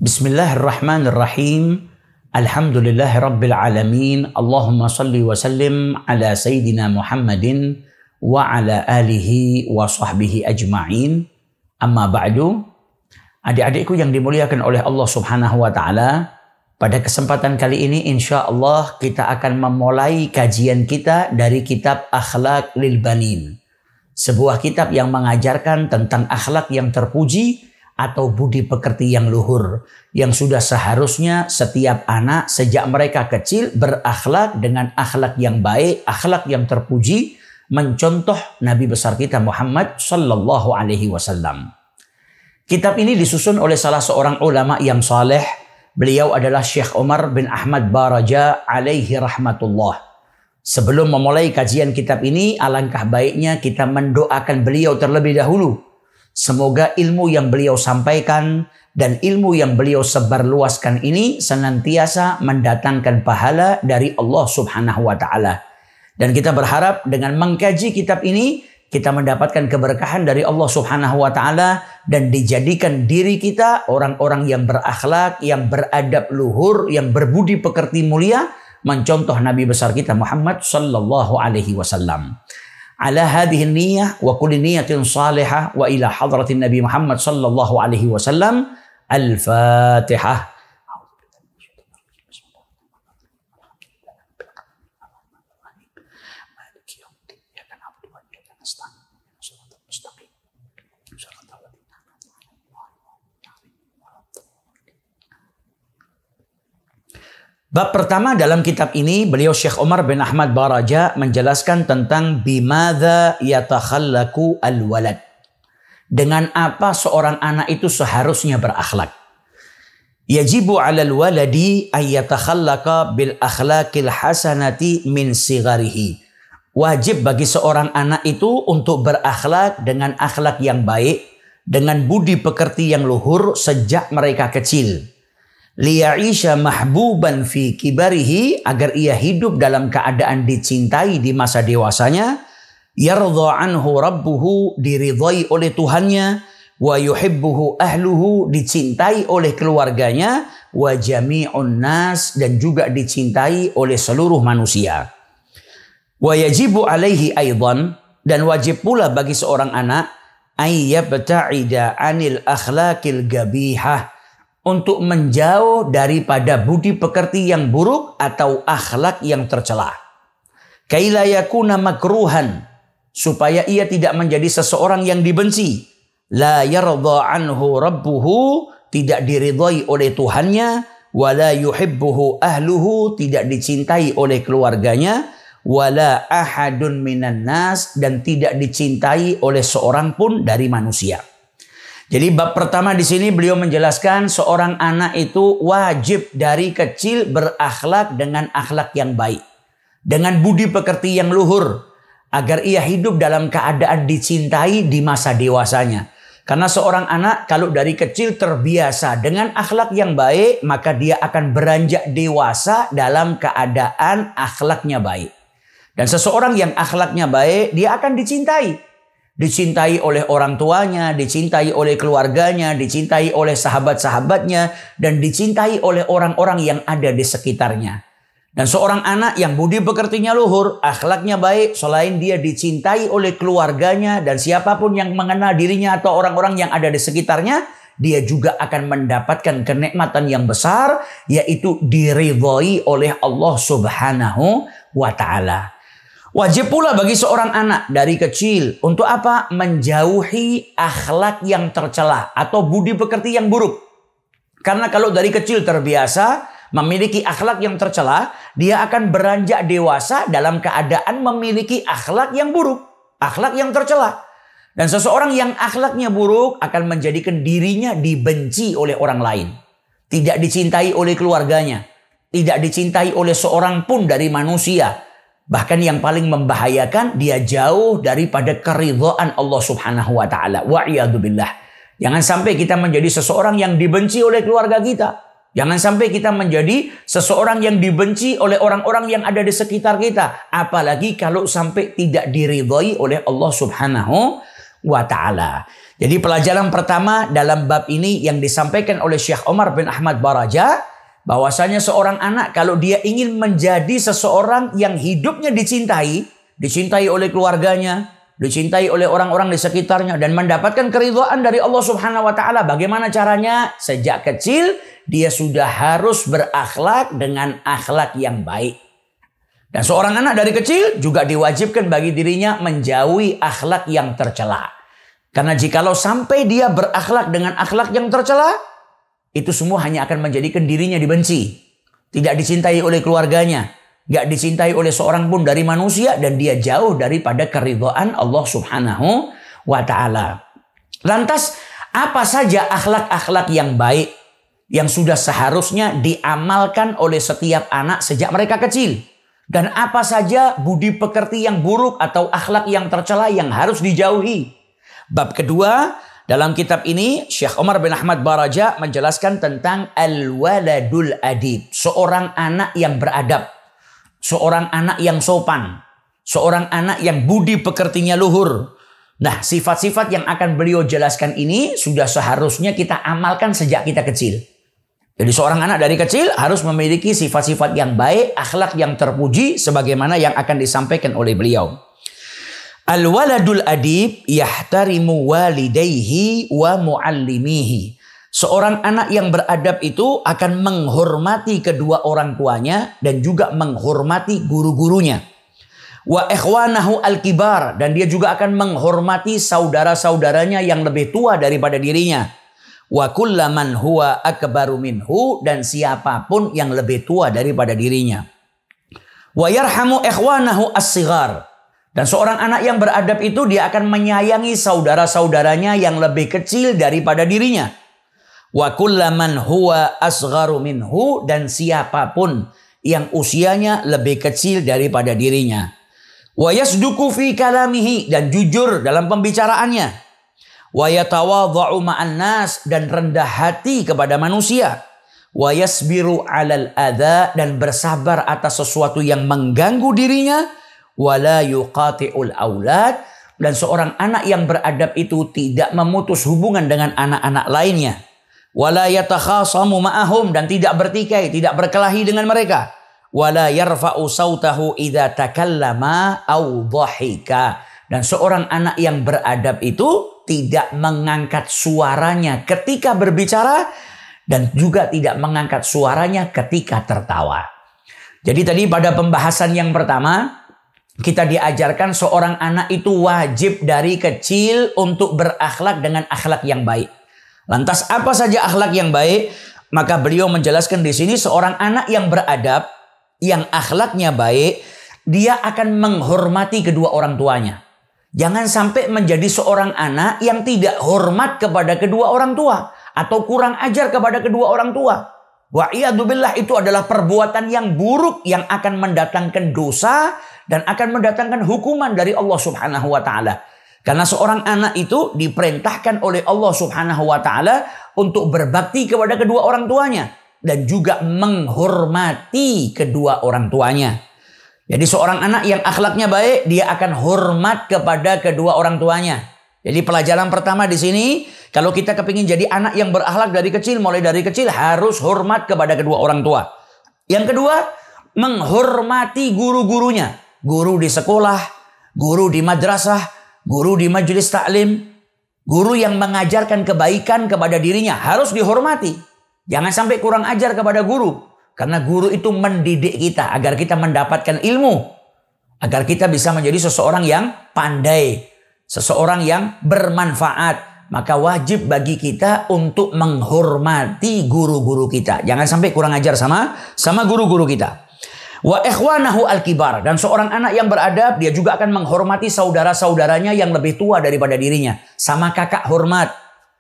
Bismillahirrahmanirrahim. Alhamdulillahirabbil alamin. Allahumma salli wa sallim ala sayyidina Muhammadin wa ala alihi wa sahbihi ajma'in. Amma ba'du. Adik-adikku yang dimuliakan oleh Allah Subhanahu wa taala, pada kesempatan kali ini insyaallah kita akan memulai kajian kita dari kitab Akhlaq lil Banin. Sebuah kitab yang mengajarkan tentang akhlak yang terpuji atau budi pekerti yang luhur, yang sudah seharusnya setiap anak sejak mereka kecil berakhlak dengan akhlak yang baik, akhlak yang terpuji, mencontoh Nabi besar kita Muhammad sallallahu alaihi wasallam. Kitab ini disusun oleh salah seorang ulama yang saleh. Beliau adalah Syekh Umar bin Ahmad Baraja alaihi rahmatullah. Sebelum memulai kajian kitab ini, alangkah baiknya kita mendoakan beliau terlebih dahulu. Semoga ilmu yang beliau sampaikan dan ilmu yang beliau sebarluaskan ini senantiasa mendatangkan pahala dari Allah Subhanahu wa taala. Dan kita berharap dengan mengkaji kitab ini kita mendapatkan keberkahan dari Allah Subhanahu wa taala dan dijadikan diri kita orang-orang yang berakhlak, yang beradab luhur, yang berbudi pekerti mulia, mencontoh Nabi besar kita Muhammad sallallahu alaihi wasallam. Ala hadhihi niyyah wa kulli niyatin salihah wa ila hadratin Nabi Muhammad sallallahu alaihi wasallam. Al-Fatihah. Bab pertama dalam kitab ini, beliau Syekh Umar bin Ahmad Baraja menjelaskan tentang bimadza yatakhallaku al-walad. Dengan apa seorang anak itu seharusnya berakhlak. Yajibu 'alal waladi ay yatakhallaqa bil akhlaqil hasanati min sigharihi. Wajib bagi seorang anak itu untuk berakhlak dengan akhlak yang baik, dengan budi pekerti yang luhur sejak mereka kecil. Liya'isha mahbuban fi kibarihi, agar ia hidup dalam keadaan dicintai di masa dewasanya, yardha anhu rabbuhu, diridhai oleh Tuhannya, wa yuhibbuhu ahluhu, dicintai oleh keluarganya, wa jami'un nas, dan juga dicintai oleh seluruh manusia. Wa yajibu alaihi aidan, dan wajib pula bagi seorang anak ay yabta'ida anil akhlaqil gabihah, untuk menjauh daripada budi pekerti yang buruk atau akhlak yang tercela. Kaila yakuna makruhan, supaya ia tidak menjadi seseorang yang dibenci. La yardha anhu rabbuhu, tidak diridhai oleh Tuhannya. Wala yuhibbuhu ahluhu, tidak dicintai oleh keluarganya. Wala ahadun minan nas, dan tidak dicintai oleh seorang pun dari manusia. Jadi bab pertama di sini beliau menjelaskan seorang anak itu wajib dari kecil berakhlak dengan akhlak yang baik, dengan budi pekerti yang luhur, agar ia hidup dalam keadaan dicintai di masa dewasanya. Karena seorang anak kalau dari kecil terbiasa dengan akhlak yang baik, maka dia akan beranjak dewasa dalam keadaan akhlaknya baik. Dan seseorang yang akhlaknya baik, dia akan dicintai. Dicintai oleh orang tuanya, dicintai oleh keluarganya, dicintai oleh sahabat-sahabatnya, dan dicintai oleh orang-orang yang ada di sekitarnya. Dan seorang anak yang budi pekertinya luhur, akhlaknya baik, selain dia dicintai oleh keluarganya dan siapapun yang mengenal dirinya atau orang-orang yang ada di sekitarnya, dia juga akan mendapatkan kenikmatan yang besar, yaitu diridhai oleh Allah Subhanahu wa taala. Wajib pula bagi seorang anak dari kecil untuk apa? Menjauhi akhlak yang tercela atau budi pekerti yang buruk. Karena kalau dari kecil terbiasa memiliki akhlak yang tercela, dia akan beranjak dewasa dalam keadaan memiliki akhlak yang buruk, akhlak yang tercela. Dan seseorang yang akhlaknya buruk akan menjadikan dirinya dibenci oleh orang lain. Tidak dicintai oleh keluarganya, tidak dicintai oleh seorang pun dari manusia. Bahkan yang paling membahayakan, dia jauh daripada keridhaan Allah Subhanahu wa taala. Wa'iyadzubillah. Jangan sampai kita menjadi seseorang yang dibenci oleh keluarga kita. Jangan sampai kita menjadi seseorang yang dibenci oleh orang-orang yang ada di sekitar kita. Apalagi kalau sampai tidak diridhai oleh Allah Subhanahu wa ta'ala. Jadi pelajaran pertama dalam bab ini yang disampaikan oleh Syekh Omar bin Ahmad Baraja, bahwasanya seorang anak kalau dia ingin menjadi seseorang yang hidupnya dicintai oleh keluarganya, dicintai oleh orang-orang di sekitarnya, dan mendapatkan keridhaan dari Allah Subhanahu wa ta'ala. Bagaimana caranya? Sejak kecil dia sudah harus berakhlak dengan akhlak yang baik. Dan seorang anak dari kecil juga diwajibkan bagi dirinya menjauhi akhlak yang tercela. Karena jikalau sampai dia berakhlak dengan akhlak yang tercela, itu semua hanya akan menjadikan dirinya dibenci, tidak dicintai oleh keluarganya, gak dicintai oleh seorang pun dari manusia, dan dia jauh daripada keridhaan Allah Subhanahu wa ta'ala. Lantas, apa saja akhlak-akhlak yang baik yang sudah seharusnya diamalkan oleh setiap anak sejak mereka kecil? Dan apa saja budi pekerti yang buruk atau akhlak yang tercela yang harus dijauhi? Bab kedua, dalam kitab ini Syekh Omar bin Ahmad Baraja menjelaskan tentang al-waladul adib, seorang anak yang beradab, seorang anak yang sopan, seorang anak yang budi pekertinya luhur. Nah, sifat-sifat yang akan beliau jelaskan ini sudah seharusnya kita amalkan sejak kita kecil. Jadi seorang anak dari kecil harus memiliki sifat-sifat yang baik, akhlak yang terpuji, sebagaimana yang akan disampaikan oleh beliau. Al-waladul adib yahtarimu walidayhi wa muallimihi. Seorang anak yang beradab itu akan menghormati kedua orang tuanya dan juga menghormati guru-gurunya. Wa ikhwanahu al-kibar, dan dia juga akan menghormati saudara-saudaranya yang lebih tua daripada dirinya. Wa kullaman huwa akbaru minhu, dan siapapun yang lebih tua daripada dirinya. Wa yarhamu ikhwanahu as-sighar, dan seorang anak yang beradab itu dia akan menyayangi saudara-saudaranya yang lebih kecil daripada dirinya. Wa kullaman huwa asgharu minhu, dan siapapun yang usianya lebih kecil daripada dirinya. Wa yasduku fi kalamihi, dan jujur dalam pembicaraannya. Wa yatawadha'u ma'an nas, dan rendah hati kepada manusia. Wa yasbiru 'alal adza, dan bersabar atas sesuatu yang mengganggu dirinya. Wa la yuqati'ul aulad, dan seorang anak yang beradab itu tidak memutus hubungan dengan anak-anak lainnya. Wa la yatakhasamu ma'ahum, dan tidak bertikai, tidak berkelahi dengan mereka. Wa la yarfa'u sautahu idza takallama aw dhahika, dan seorang anak yang beradab itu tidak mengangkat suaranya ketika berbicara, dan juga tidak mengangkat suaranya ketika tertawa. Jadi tadi pada pembahasan yang pertama, kita diajarkan seorang anak itu wajib dari kecil untuk berakhlak dengan akhlak yang baik. Lantas apa saja akhlak yang baik? Maka beliau menjelaskan di sini, seorang anak yang beradab, yang akhlaknya baik, dia akan menghormati kedua orang tuanya. Jangan sampai menjadi seorang anak yang tidak hormat kepada kedua orang tua, atau kurang ajar kepada kedua orang tua. Wa'iyadzubillah, itu adalah perbuatan yang buruk yang akan mendatangkan dosa dan akan mendatangkan hukuman dari Allah Subhanahu wa ta'ala. Karena seorang anak itu diperintahkan oleh Allah Subhanahu wa ta'ala untuk berbakti kepada kedua orang tuanya dan juga menghormati kedua orang tuanya. Jadi seorang anak yang akhlaknya baik, dia akan hormat kepada kedua orang tuanya. Jadi pelajaran pertama di sini, kalau kita kepingin jadi anak yang berakhlak dari kecil, mulai dari kecil harus hormat kepada kedua orang tua. Yang kedua, menghormati guru-gurunya. Guru di sekolah, guru di madrasah, guru di majelis taklim, guru yang mengajarkan kebaikan kepada dirinya harus dihormati. Jangan sampai kurang ajar kepada guru. Karena guru itu mendidik kita agar kita mendapatkan ilmu. Agar kita bisa menjadi seseorang yang pandai. Seseorang yang bermanfaat. Maka wajib bagi kita untuk menghormati guru-guru kita. Jangan sampai kurang ajar sama guru-guru kita. Wa ikhwanahu al-kibar. Dan seorang anak yang beradab, dia juga akan menghormati saudara-saudaranya yang lebih tua daripada dirinya. Sama kakak hormat.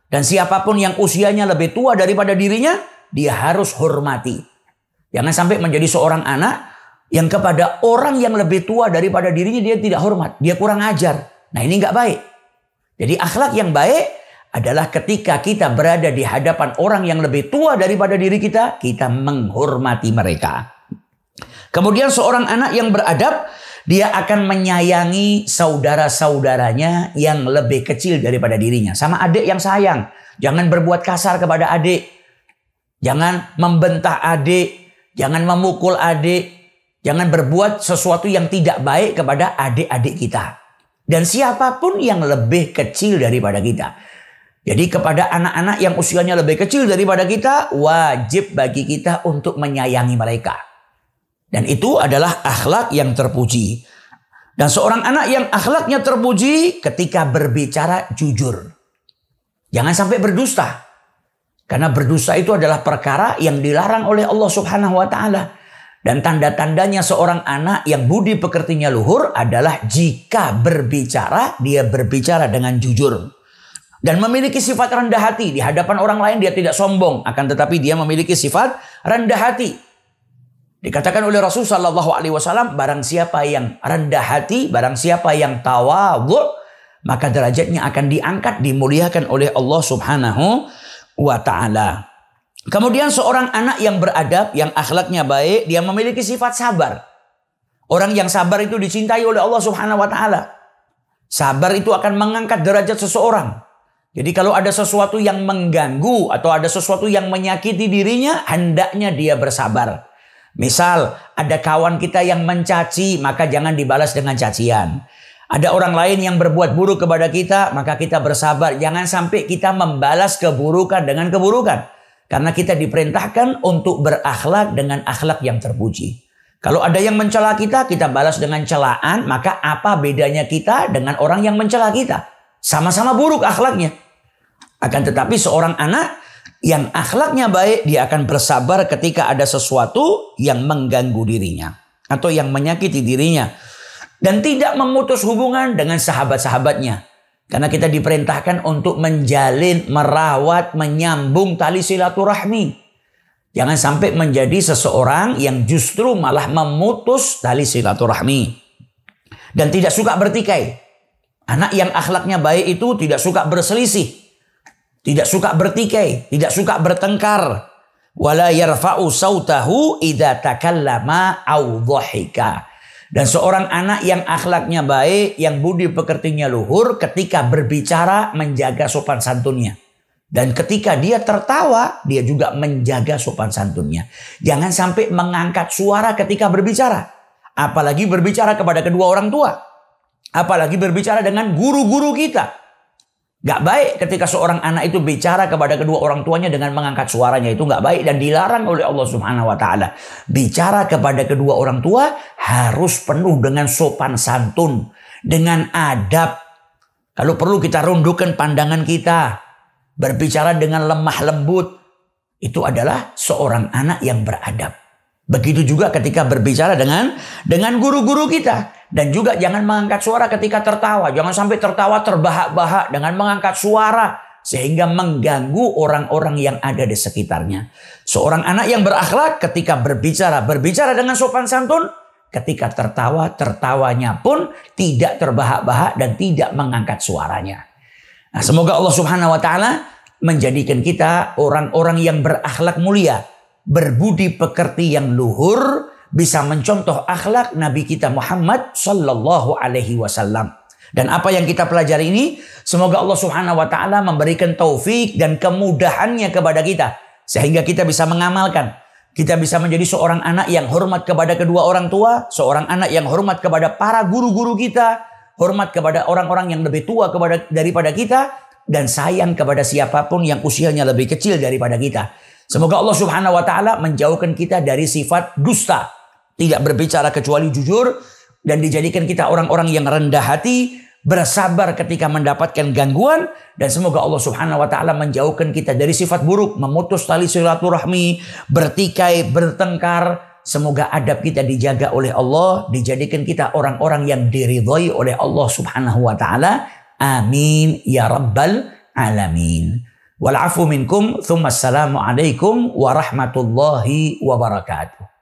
Dan siapapun yang usianya lebih tua daripada dirinya, dia harus hormati. Jangan sampai menjadi seorang anak yang kepada orang yang lebih tua daripada dirinya dia tidak hormat. Dia kurang ajar. Nah, ini nggak baik. Jadi akhlak yang baik adalah ketika kita berada di hadapan orang yang lebih tua daripada diri kita, kita menghormati mereka. Kemudian seorang anak yang beradab, Dia akan menyayangi saudara-saudaranya yang lebih kecil daripada dirinya. Sama adik yang sayang. Jangan berbuat kasar kepada adik. Jangan membentak adik. Jangan memukul adik. Jangan berbuat sesuatu yang tidak baik kepada adik-adik kita. Dan siapapun yang lebih kecil daripada kita. Jadi kepada anak-anak yang usianya lebih kecil daripada kita, wajib bagi kita untuk menyayangi mereka. Dan itu adalah akhlak yang terpuji. Dan seorang anak yang akhlaknya terpuji ketika berbicara jujur. Jangan sampai berdusta. Karena berdusta itu adalah perkara yang dilarang oleh Allah Subhanahu wa Ta'ala. Dan tanda-tandanya seorang anak yang budi pekertinya luhur adalah jika berbicara, dia berbicara dengan jujur. Dan memiliki sifat rendah hati. Di hadapan orang lain dia tidak sombong. Akan tetapi dia memiliki sifat rendah hati. Dikatakan oleh Rasul Sallallahu Alaihi Wasallam, barang siapa yang rendah hati, barang siapa yang tawadhu, maka derajatnya akan diangkat, dimuliakan oleh Allah Subhanahu wa Ta'ala. Kemudian seorang anak yang beradab, yang akhlaknya baik, dia memiliki sifat sabar. Orang yang sabar itu dicintai oleh Allah Subhanahu wa Ta'ala. Sabar itu akan mengangkat derajat seseorang. Jadi kalau ada sesuatu yang mengganggu atau ada sesuatu yang menyakiti dirinya, hendaknya dia bersabar. Misal ada kawan kita yang mencaci, maka jangan dibalas dengan cacian. Ada orang lain yang berbuat buruk kepada kita, maka kita bersabar. Jangan sampai kita membalas keburukan dengan keburukan. Karena kita diperintahkan untuk berakhlak dengan akhlak yang terpuji. Kalau ada yang mencela kita, kita balas dengan celaan, maka apa bedanya kita dengan orang yang mencela kita? Sama-sama buruk akhlaknya. Akan tetapi seorang anak yang akhlaknya baik, dia akan bersabar ketika ada sesuatu yang mengganggu dirinya. Atau yang menyakiti dirinya. Dan tidak memutus hubungan dengan sahabat-sahabatnya. Karena kita diperintahkan untuk menjalin, merawat, menyambung tali silaturahmi. Jangan sampai menjadi seseorang yang justru malah memutus tali silaturahmi. Dan tidak suka bertikai. Anak yang akhlaknya baik itu tidak suka berselisih. Tidak suka bertikai, tidak suka bertengkar. Wala yarfa'u sautahu idza takallama aw dhahika. Dan seorang anak yang akhlaknya baik, yang budi pekertinya luhur, ketika berbicara menjaga sopan santunnya. Dan ketika dia tertawa, dia juga menjaga sopan santunnya. Jangan sampai mengangkat suara ketika berbicara. Apalagi berbicara kepada kedua orang tua. Apalagi berbicara dengan guru-guru kita. Gak baik ketika seorang anak itu bicara kepada kedua orang tuanya dengan mengangkat suaranya. Itu gak baik dan dilarang oleh Allah Subhanahu wa Ta'ala. Bicara kepada kedua orang tua harus penuh dengan sopan santun, dengan adab. Kalau perlu kita rundukkan pandangan kita, berbicara dengan lemah lembut. Itu adalah seorang anak yang beradab. Begitu juga ketika berbicara dengan guru-guru kita. Dan juga jangan mengangkat suara ketika tertawa. Jangan sampai tertawa terbahak-bahak dengan mengangkat suara. Sehingga mengganggu orang-orang yang ada di sekitarnya. Seorang anak yang berakhlak ketika berbicara dengan sopan santun. Ketika tertawa, tertawanya pun tidak terbahak-bahak dan tidak mengangkat suaranya. Nah, semoga Allah Subhanahu wa Ta'ala menjadikan kita orang-orang yang berakhlak mulia. Berbudi pekerti yang luhur. Bisa mencontoh akhlak Nabi kita Muhammad Sallallahu Alaihi Wasallam. Dan apa yang kita pelajari ini, semoga Allah Subhanahu Wa Taala memberikan taufik dan kemudahannya kepada kita, sehingga kita bisa mengamalkan. Kita bisa menjadi seorang anak yang hormat kepada kedua orang tua, seorang anak yang hormat kepada para guru-guru kita, hormat kepada orang-orang yang lebih tua daripada kita, dan sayang kepada siapapun yang usianya lebih kecil daripada kita. Semoga Allah Subhanahu Wa Taala menjauhkan kita dari sifat dusta. Tidak berbicara kecuali jujur. Dan dijadikan kita orang-orang yang rendah hati. Bersabar ketika mendapatkan gangguan. Dan semoga Allah Subhanahu wa Ta'ala menjauhkan kita dari sifat buruk. Memutus tali silaturahmi. Bertikai, bertengkar. Semoga adab kita dijaga oleh Allah. Dijadikan kita orang-orang yang diridhai oleh Allah Subhanahu wa Ta'ala. Amin. Ya Rabbal Alamin. Wal'afu minkum. Thumma assalamu alaikum warahmatullahi wabarakatuh.